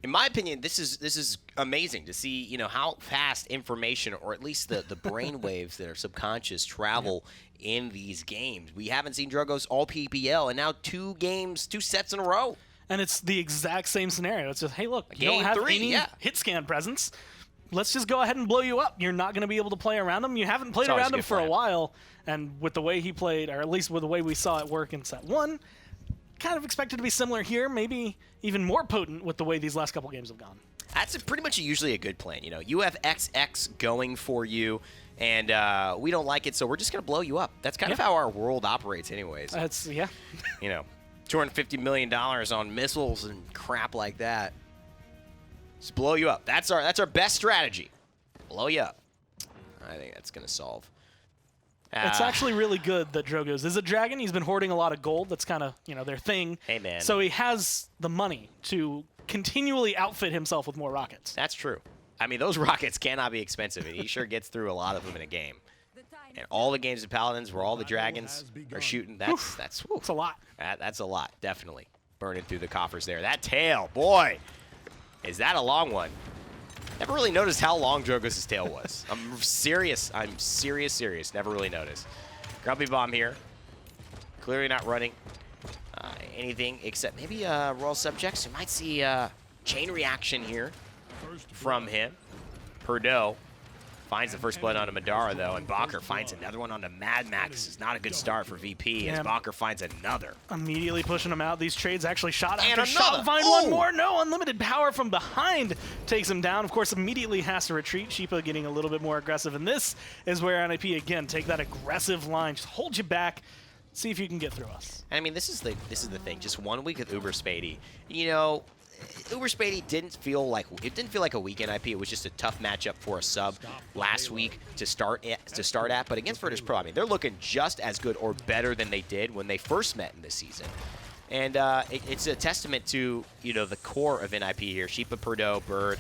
In my opinion, this is amazing to see, you know, how fast information, or at least the brain waves that are subconscious, travel in these games. We haven't seen Drogos all PPL, and now 2 sets in a row. And it's the exact same scenario. It's just, hey, look, you Game don't have 3, any yeah. hit scan presence. Let's just go ahead and blow you up. You're not going to be able to play around him. You haven't played around him for a while, and with the way he played, or at least with the way we saw it work in set 1, kind of expected to be similar here, maybe even more potent with the way these last couple games have gone. That's pretty much usually a good plan. You know, you have XX going for you, and we don't like it, so we're just going to blow you up. That's kind of how our world operates anyways. That's, yeah. You know, $250 million on missiles and crap like that. Just blow you up. That's our best strategy. Blow you up. I think that's going to solve. It's actually really good that Drogos is a dragon. He's been hoarding a lot of gold. That's kind of, you know, their thing. Hey, man. So he has the money to continually outfit himself with more rockets. That's true. I mean, those rockets cannot be expensive, and he sure gets through a lot of them in a game. And all the games of Paladins where all the dragons are shooting, that's a lot. That's a lot, definitely. Burning through the coffers there. That tail, boy, is that a long one. Never really noticed how long Drogos' tail was. I'm serious. Never really noticed. Grumpy Bomb here. Clearly not running anything except maybe Royal Subjects. You might see chain reaction here from him. Perdo finds the first blood onto Madara, though, and Bonker finds another one onto Mad Max. This is not a good start for VP as Bonker finds another. Immediately pushing him out. These trades actually shot after And shot. another. Find one more. No, unlimited power from behind takes him down. Of course, immediately has to retreat. Sheepa getting a little bit more aggressive, and this is where NIP, again, take that aggressive line. Just hold you back. See if you can get through us. I mean, this is the thing. Just 1 week with Uber Spady. You know, Uber Spady didn't feel like a weak NIP. It was just a tough matchup for a sub last week to start at. But against Virtus.Pro, I mean, they're looking just as good or better than they did when they first met in this season. And it's a testament to, you know, the core of NIP here. Sheepa, Perdo, Bird,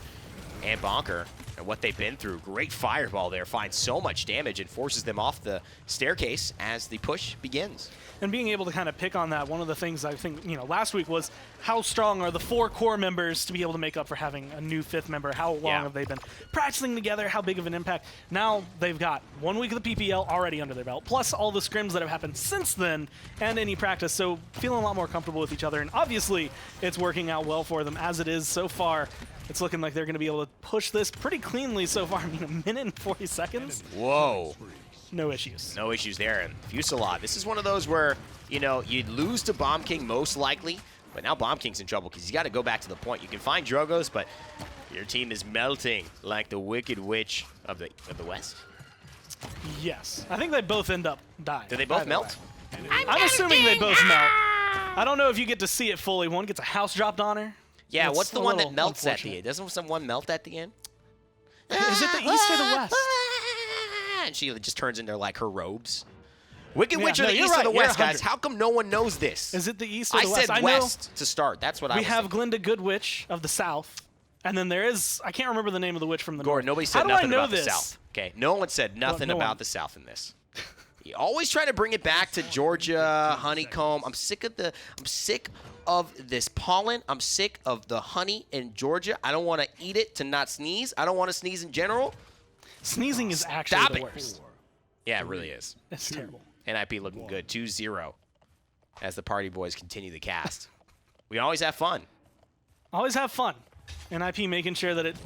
and Bonker, and what they've been through. Great fireball there. Finds so much damage and forces them off the staircase as the push begins. And being able to kind of pick on that, one of the things I think, you know, last week was how strong are the 4 core members to be able to make up for having a new 5th member? How long have they been practicing together? How big of an impact? Now they've got 1 week of the PPL already under their belt, plus all the scrims that have happened since then and any practice. So feeling a lot more comfortable with each other. And obviously it's working out well for them as it is so far. It's looking like they're going to be able to push this pretty cleanly so far. I mean, 1 minute and 40 seconds. Whoa. No issues. No issues there. And Fusillade, this is one of those where, you know, you'd lose to Bomb King most likely, but now Bomb King's in trouble because he's got to go back to the point. You can find Drogos, but your team is melting like the Wicked Witch of the West. Yes. I think they both end up dying. Do they both melt? I'm assuming they both melt. I don't know if you get to see it fully. One gets a house dropped on her. Yeah, It's what's the a one that little melts at the unfortunate. end? Doesn't someone melt at the end? Is it the east or the west? And she just turns into like her robes. Wicked Yeah, Witch or no, the you're east or right, the you're west, guys? 100. How come no one knows this? Is it the east or I the west? said west to start. That's what I We was have thinking. Glinda Goodwitch of the south, and then there is, I can't remember the name of the witch from the Gordon, north. nobody said How do nothing I know about this? the South. Okay, no one said nothing no about one. the South in this. You always try to bring it back to Georgia, honeycomb. I'm sick of this pollen. I'm sick of the honey in Georgia. I don't want to eat it to not sneeze. I don't want to sneeze in general. Sneezing is actually Stop the it. worst. Yeah, it really is. It's terrible. NIP looking good, 2-0 as the Party Boys continue the cast. We always have fun. Always have fun. NIP making sure that it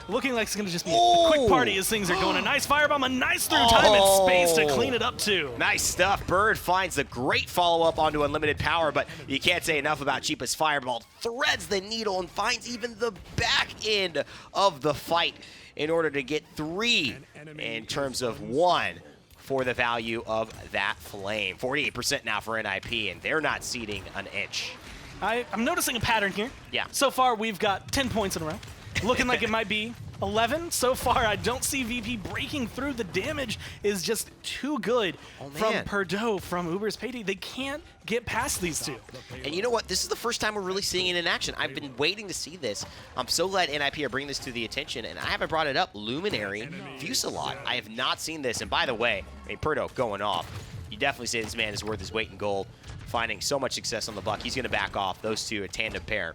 looking like it's going to just be a quick party as things are going. A nice firebomb, a nice through time and space to clean it up too. Nice stuff. Bird finds the great follow-up onto unlimited power, but you can't say enough about Cheapa's fireball. Threads the needle and finds even the back end of the fight in order to get 3 in terms of 1 for the value of that flame. 48% now for NIP, and they're not ceding an inch. I'm noticing a pattern here. Yeah. So far, we've got 10 points in a row. Looking like it might be 11 so far. I don't see VP breaking through. The damage is just too good from Perdo, from Uberspady. They can't get past these two. And you know what? This is the first time we're really seeing it in action. I've been waiting to see this. I'm so glad NIP are bringing this to the attention, and I haven't brought it up. Luminary Fusillade. I have not seen this. And by the way, I mean, Perdo going off. You definitely say this man is worth his weight in gold. Finding so much success on the buck. He's going to back off. Those two, a tandem pair.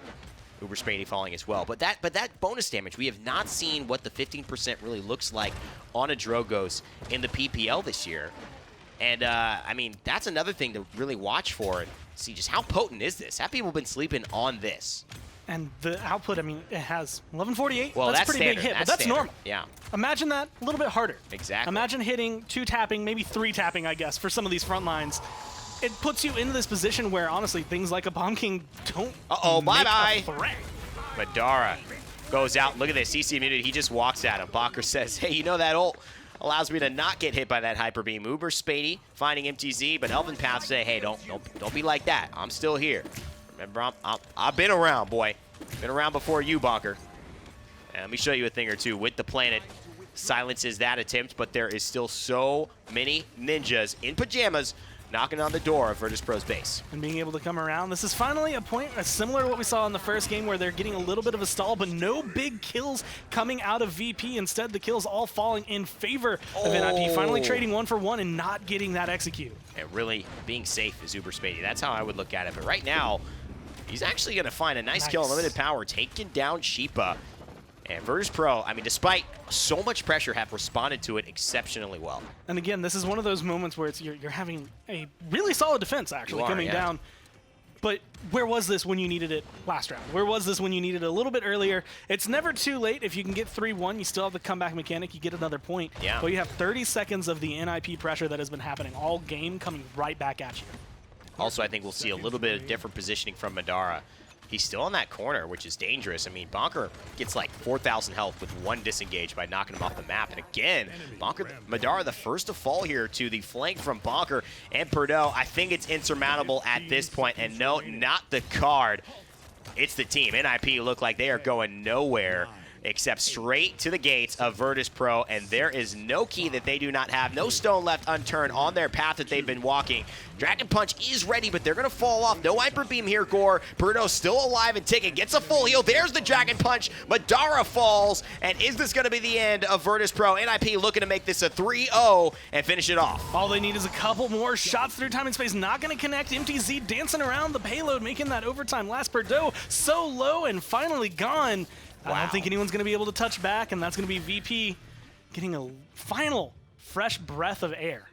Uberspady falling as well. But that bonus damage, we have not seen what the 15% really looks like on a Drogos in the PPL this year. And, I mean, that's another thing to really watch for and see just how potent is this. Have people been sleeping on this? And the output, I mean, it has 1148. Well, that's a pretty standard. big hit, but that's normal. Yeah. Imagine that a little bit harder. Exactly. Imagine hitting 2 tapping, maybe 3 tapping, I guess, for some of these front lines. It puts you into this position where, honestly, things like a Bomb King don't bye-bye. threat. Madara goes out. Look at this. CC immunity. He just walks at him. Bakker says, hey, you know that ult allows me to not get hit by that Hyper Beam. Uberspady finding MTZ, but Elven Path say, hey, don't be like that. I'm still here. Remember, I've been around, boy. Been around before you, Bakker. And let me show you a thing or two with the planet. Silences that attempt, but there is still so many ninjas in pajamas knocking on the door of Virtus.Pro's base. And being able to come around. This is finally a point similar to what we saw in the first game where they're getting a little bit of a stall, but no big kills coming out of VP. Instead, the kills all falling in favor of NIP, finally trading 1 for 1 and not getting that execute. And really being safe is Uberspady. That's how I would look at it. But right now, he's actually going to find a nice kill on limited power, taking down Sheepa. And Virtus.Pro, I mean, despite so much pressure, have responded to it exceptionally well. And again, this is one of those moments where you're having a really solid defense, actually, coming down. But where was this when you needed it last round? Where was this when you needed it a little bit earlier? It's never too late. If you can get 3-1, you still have the comeback mechanic. You get another point. Yeah. But you have 30 seconds of the NIP pressure that has been happening all game coming right back at you. Also, I think we'll see a little bit of different positioning from Madara. He's still in that corner, which is dangerous. I mean, Bakker gets like 4,000 health with 1 disengage by knocking him off the map. And again, Madara the first to fall here to the flank from Bakker and Perdo. I think it's insurmountable at this point. And no, not the card. It's the team. NIP look like they are going nowhere except straight to the gates of Virtus.Pro, and there is no key that they do not have, no stone left unturned on their path that they've been walking. Dragon Punch is ready, but they're going to fall off. No Hyper Beam here, Gore. Perdo's still alive and ticking, gets a full heal. There's the Dragon Punch. Madara falls, and is this going to be the end of Virtus.Pro? NIP looking to make this a 3-0 and finish it off. All they need is a couple more shots through time and space. Not going to connect. MTZ dancing around the payload, making that overtime last. Perdo so low and finally gone. Wow. I don't think anyone's going to be able to touch back, and that's going to be VP getting a final fresh breath of air.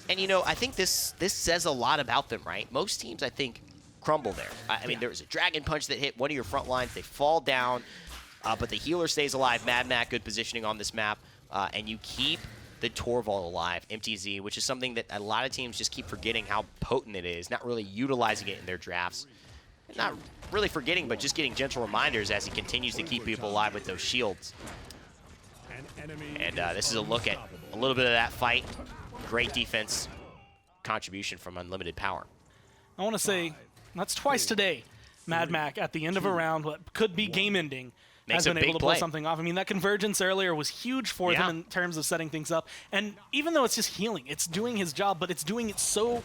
And, you know, I think this says a lot about them, right? Most teams, I think, crumble there. I mean, there was a Dragon Punch that hit one of your front lines. They fall down, but the healer stays alive. Mad Mac, good positioning on this map. And you keep the Torvald alive, MTZ, which is something that a lot of teams just keep forgetting how potent it is, not really utilizing it in their drafts. Not really forgetting, but just getting gentle reminders as he continues to keep people alive with those shields. And this is a look at a little bit of that fight. Great defense contribution from Unlimited Power. I want to say that's twice today. Mad Mac at the end of a round, what could be game-ending, has been able to pull something off. I mean, that convergence earlier was huge for them in terms of setting things up. And even though it's just healing, it's doing his job, but it's doing it so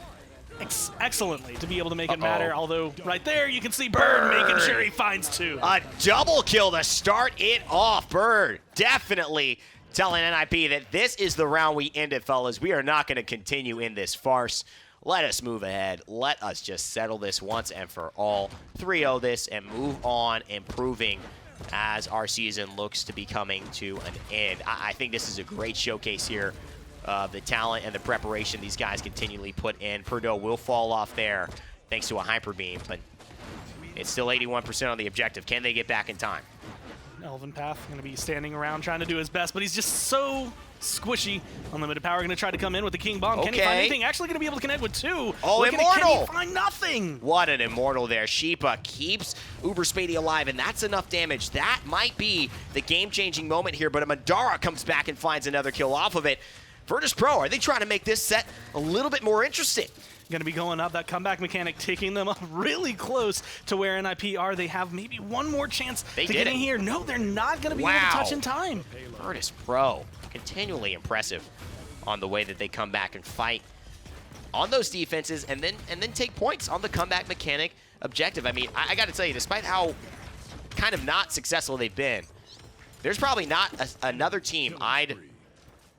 excellently to be able to make it matter. Although right there you can see Bird making sure he finds 2. A double kill to start it off. Bird definitely telling NIP that this is the round we end it, fellas. We are not going to continue in this farce. Let us move ahead. Let us just settle this once and for all. 3-0 this and move on, improving as our season looks to be coming to an end. I think this is a great showcase here of the talent and the preparation these guys continually put in. Perdo will fall off there thanks to a Hyper Beam, but it's still 81% on the objective. Can they get back in time? Elven Path going to be standing around trying to do his best, but he's just so squishy. Unlimited Power going to try to come in with the King Bomb. Can he find anything? Actually going to be able to connect with 2. Oh, Immortal! Can he find nothing? What an Immortal there. Sheepa keeps Uberspady alive, and that's enough damage. That might be the game-changing moment here, but Madara comes back and finds another kill off of it. Virtus.Pro, are they trying to make this set a little bit more interesting? going to be going up. That comeback mechanic taking them up really close to where NIP are. They have maybe one more chance to get in here. No, they're not going to be able to touch in time. Virtus.Pro, continually impressive on the way that they come back and fight on those defenses and then take points on the comeback mechanic objective. I mean, I got to tell you, despite how kind of not successful they've been, there's probably not another team I'd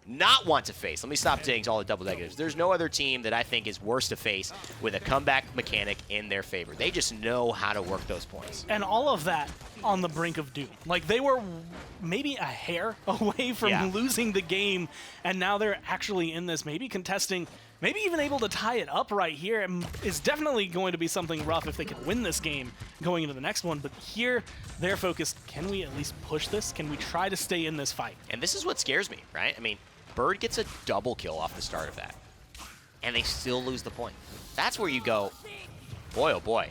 not want to face. Let me stop saying all the double negatives. There's no other team that I think is worse to face with a comeback mechanic in their favor. They just know how to work those points. And all of that on the brink of doom. Like, they were maybe a hair away from losing the game, and now they're actually in this, maybe contesting, maybe even able to tie it up right here. And it's definitely going to be something rough if they can win this game going into the next one. But here, they're focused. Can we at least push this? Can we try to stay in this fight? And this is what scares me, right? I mean, Bird gets a double kill off the start of that, and they still lose the point. That's where you go, boy, oh boy.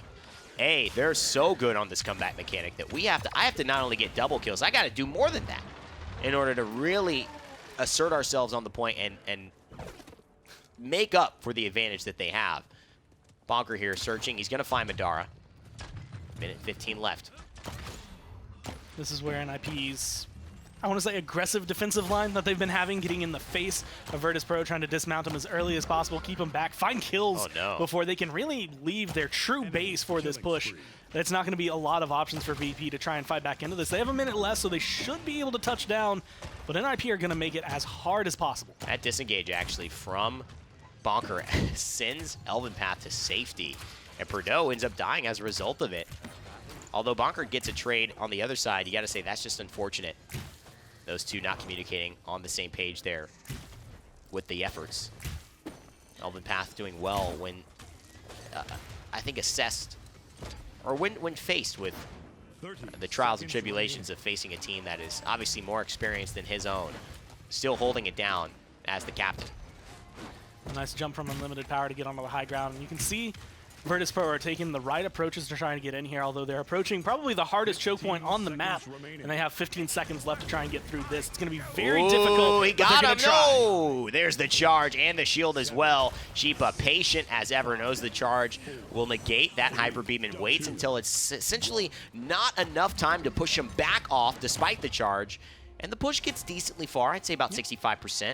Hey, they're so good on this comeback mechanic that I have to not only get double kills, I got to do more than that in order to really assert ourselves on the point and make up for the advantage that they have. Bonker here searching. He's going to find Madara. Minute 15 left. This is where NIP's, I want to say, aggressive defensive line that they've been having, getting in the face of Virtus.Pro, trying to dismount them as early as possible, keep them back, find kills before they can really leave their true base for this push. It's not going to be a lot of options for VP to try and fight back into this. They have a minute left, so they should be able to touch down, but NIP are going to make it as hard as possible. That disengage, actually, from Bonker sends Elven Path to safety, and Perdo ends up dying as a result of it. Although Bonker gets a trade on the other side, you got to say that's just unfortunate. Those two not communicating on the same page there with the efforts. Elven Path doing well when, I think, assessed, or when faced with the trials and tribulations of facing a team that is obviously more experienced than his own, still holding it down as the captain. A nice jump from unlimited power to get onto the high ground. And you can see Virtus.Pro are taking the right approaches to trying to get in here, although they're approaching probably the hardest choke point on the map, and they have 15 seconds left to try and get through this. It's going to be very difficult. He got him. No! There's the charge and the shield as well. Sheepa, patient as ever, knows the charge will negate that hyper beam and waits until it's essentially not enough time to push him back off despite the charge. And the push gets decently far. I'd say about 65%.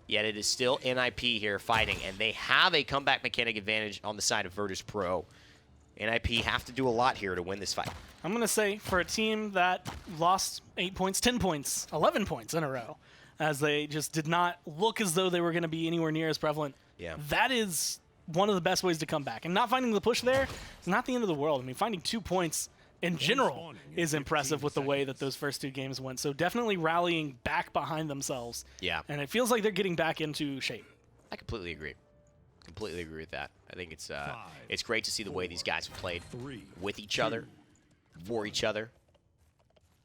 Yet it is still NIP here fighting, and they have a comeback mechanic advantage on the side of Virtus.Pro. NIP have to do a lot here to win this fight. I'm going to say, for a team that lost 8 points, 10 points, 11 points in a row, as they just did not look as though they were going to be anywhere near as prevalent, that is one of the best ways to come back. And not finding the push there is not the end of the world. I mean, finding 2 points in general is impressive with the way that those first 2 games went. So definitely rallying back behind themselves. Yeah. And it feels like they're getting back into shape. I completely agree. Completely agree with that. I think it's great to see the way these guys have played with each other, for each other.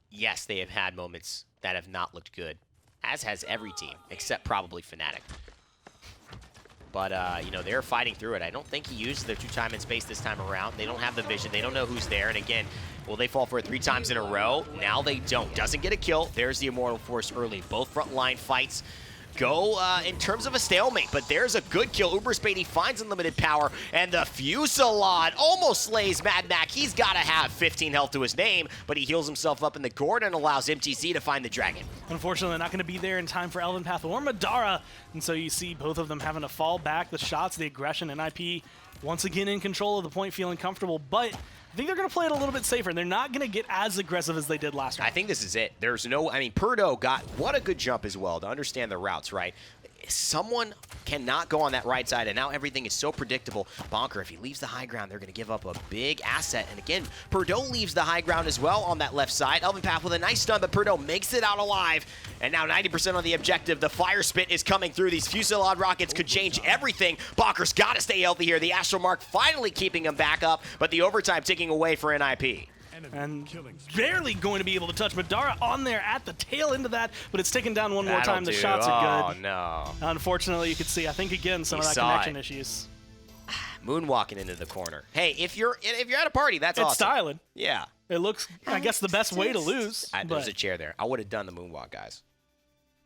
Yes, they have had moments that have not looked good, as has every team, except probably Fnatic. But, you know, they're fighting through it. I don't think he used their 2 time and space this time around. They don't have the vision. They don't know who's there. And again, will they fall for it 3 times in a row? Now they don't. Doesn't get a kill. There's the Immortal Force early. Both frontline fights go in terms of a stalemate, but there's a good kill. Uberspady finds unlimited power, and the Fusillade almost slays Mad Mac. He's got to have 15 health to his name, but he heals himself up in the gourd and allows MTC to find the dragon. Unfortunately, not going to be there in time for Elven Path or Madara, and so you see both of them having to fall back. The shots, the aggression, NIP once again in control of the point, feeling comfortable, but I think they're going to play it a little bit safer. They're not going to get as aggressive as they did last round. I think this is it. There's no, I mean, Perdo got, what a good jump as well to understand the routes, right? Someone cannot go on that right side, and now everything is so predictable. Bonker, if he leaves the high ground, they're going to give up a big asset. And again, Perdo leaves the high ground as well on that left side. Elven Path with a nice stun, but Perdo makes it out alive. And now 90% on the objective. The Fire Spit is coming through. These Fusillade rockets could change everything. Bonker's got to stay healthy here. The Astral Mark finally keeping him back up, but the overtime ticking away for NIP. And barely going to be able to touch Madara on there at the tail end of that, but it's taken down one more time. The shots are good. Oh, no. Unfortunately, you could see, I think, again, some of that connection issues. Moonwalking into the corner. Hey, if you're at a party, that's awesome. It's styling. Yeah. It looks, I guess, the best way to lose. There's a chair there. I would have done the moonwalk, guys.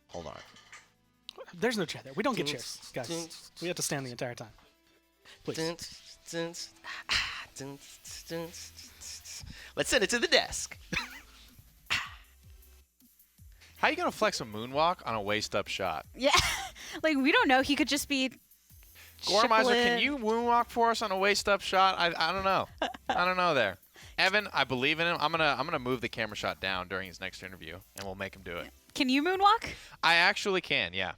Hold on. There's no chair there. We don't get chairs, guys. We have to stand the entire time. Please. Let's send it to the desk. How are you going to flex a moonwalk on a waist-up shot? Yeah. Like, we don't know. He could just be Gormizer, Shiplet. can you moonwalk for us on a waist-up shot? I don't know. I don't know there. Evan, I believe in him. I'm gonna move the camera shot down during his next interview, and we'll make him do it. Can you moonwalk? I actually can, yeah.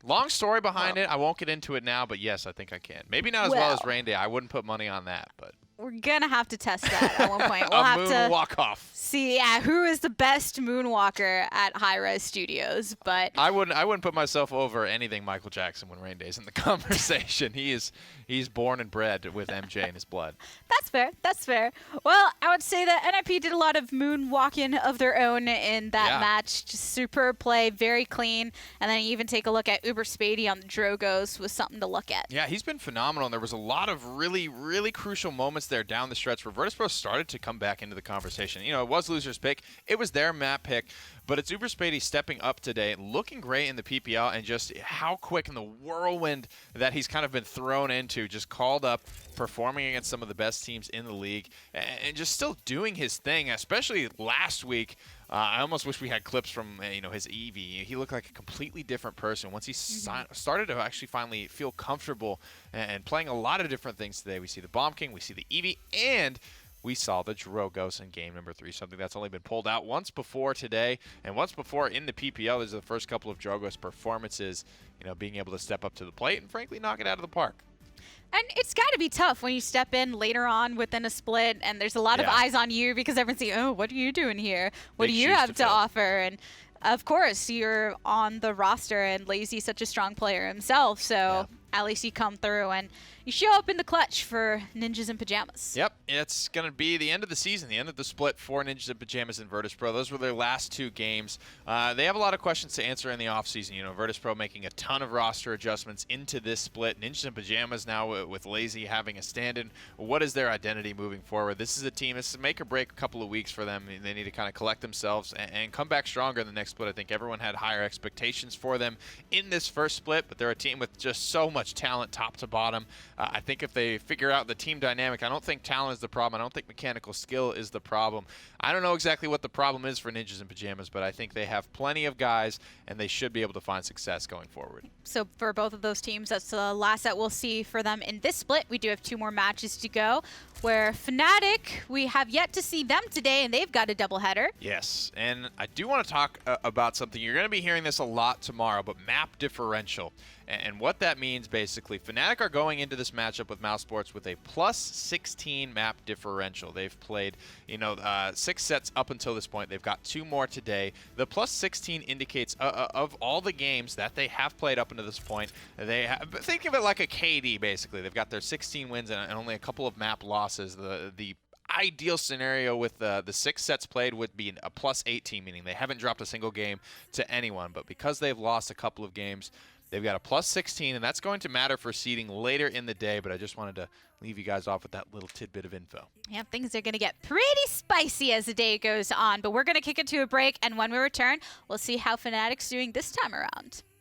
Long story behind it. I won't get into it now, but yes, I think I can. Maybe not as well as Rain Day. I wouldn't put money on that, but We're going to have to test that at one point. We'll a have to moonwalk off. see who is the best moonwalker at Hi-Rez Studios. But I wouldn't put myself over anything Michael Jackson when Rain Day's in the conversation. He's born and bred with MJ in his blood. that's fair. That's fair. Well, I would say that NIP did a lot of moonwalking of their own in that match. Just superb play, very clean. And then you even take a look at Uber Spady on the Drogos was something to look at. Yeah, he's been phenomenal, and there was a lot of really, really crucial moments there down the stretch where Virtus.Pro started to come back into the conversation. You know, it was loser's pick. It was their map pick. But it's Uber Spady stepping up today, looking great in the PPL, and just how quick in the whirlwind that he's kind of been thrown into, just called up, performing against some of the best teams in the league, and just still doing his thing, especially last week. I almost wish we had clips from his Eevee. He looked like a completely different person once he started to actually finally feel comfortable and playing a lot of different things today. We see the Bomb King, we see the Eevee, and we saw the Drogos in game number 3, something that's only been pulled out once before today, and once before in the PPL. There's the first couple of Drogos performances, being able to step up to the plate and frankly knock it out of the park. And it's got to be tough when you step in later on within a split and there's a lot of eyes on you because everyone's saying, oh, what are you doing here? What do you have to offer? And of course, you're on the roster and Lazy's such a strong player himself. So at least you come through and you show up in the clutch for Ninjas in Pyjamas. Yep, it's going to be the end of the season, the end of the split for Ninjas in Pyjamas and Virtus.Pro. Those were their last 2 games. They have a lot of questions to answer in the offseason. Virtus.Pro making a ton of roster adjustments into this split. Ninjas in Pyjamas now with Lazy having a stand-in. What is their identity moving forward? This is a team, it's a make or break a couple of weeks for them. They need to kind of collect themselves and come back stronger in the next split. I think everyone had higher expectations for them in this first split, but they're a team with just so much talent top to bottom. I think if they figure out the team dynamic, I don't think talent is the problem. I don't think mechanical skill is the problem. I don't know exactly what the problem is for Ninjas in Pyjamas, but I think they have plenty of guys, and they should be able to find success going forward. So for both of those teams, that's the last that we'll see for them in this split. We do have 2 more matches to go, where Fnatic, we have yet to see them today, and they've got a doubleheader. Yes, and I do want to talk about something. You're going to be hearing this a lot tomorrow, but map differential. And what that means, basically, Fnatic are going into this matchup with Mouse Sports with a plus 16 map differential. They've played, 6 sets up until this point. They've got 2 more today. The plus 16 indicates of all the games that they have played up until this point, think of it like a KD, basically. They've got their 16 wins and only a couple of map losses. The ideal scenario with the 6 sets played would be a plus 18, meaning they haven't dropped a single game to anyone. But because they've lost a couple of games, they've got a plus 16, and that's going to matter for seeding later in the day, but I just wanted to leave you guys off with that little tidbit of info. Yeah, things are going to get pretty spicy as the day goes on, but we're going to kick it to a break, and when we return, we'll see how Fnatic's doing this time around.